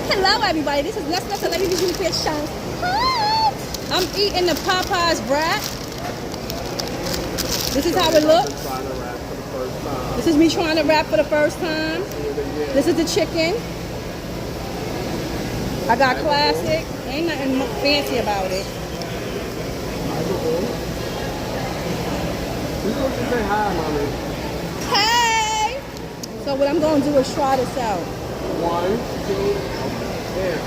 Hello, everybody. This is Let's Let Me Do Fish. Hi. I'm eating the Popeyes wrap. This is how it looks. This is me trying to wrap for the first time. This is the chicken. I got classic. Ain't nothing fancy about it. Say hi, mommy. Hey! So what I'm going to do is try this out. 1, 2, yeah.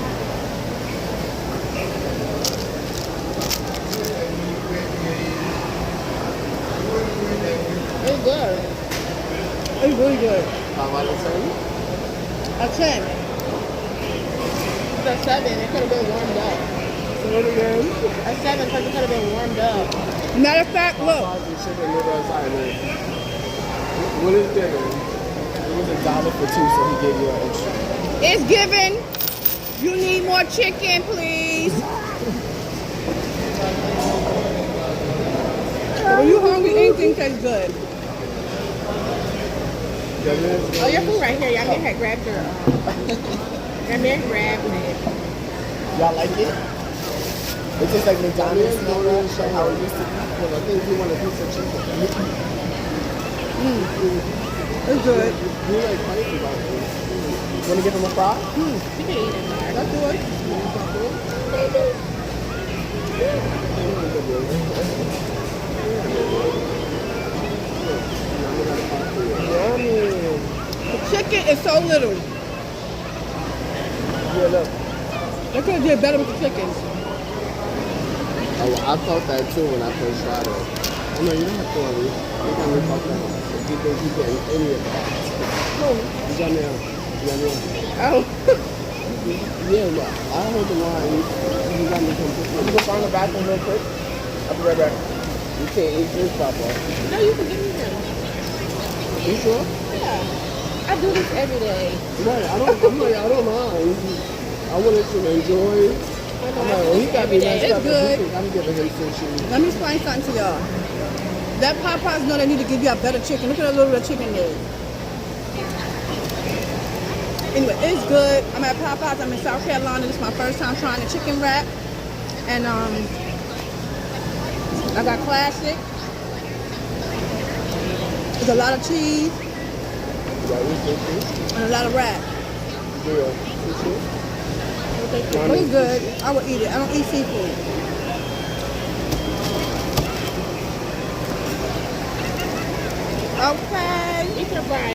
It's good. It's really good. How about a 10? A 10. It's a 7. It could have been warmed up. Say it again. A 7 because it could have been warmed up. Matter of fact, look. What is given? It was $1 for 2, so he gave you an extra. It's given. You need more chicken, please. When you hungry, anything tastes good. Oh, your food right here. Y'all man had grabbed your. Your man grabbed it. Y'all like it? It's just like McDonald's, how it used to be. Because I think you want a piece of chicken. It's good. You like crazy about it. You want to give him a fry? You can eat it. That's good. The chicken is so little. Yeah, look. They could have did better with the chickens. Oh, I thought that too when I first tried it. Oh, no, you don't have to worry. You can report that. If you think you get any of that. Janelle. Oh. Yeah, look. I heard the line. You got me some chicken. You can find the bathroom real quick. I'll be right back. You can't eat this pop off. No, you can give me them. You sure? Yeah. I do this every day. Right. I don't mind. I wanted to enjoy. I'm like, well, he got me messed It's up. good. I'm giving him sushi. Let me explain something to y'all. That Popeyes know they need to give you a better chicken. Look at that little bit of chicken there. Anyway, it's good. I'm at Popeyes. I'm in South Carolina. This is my first time trying the chicken wrap. And I got classic. There's a lot of cheese. And a lot of wrap. But it's good. I would eat it. I don't eat seafood. Okay. Eat your fries.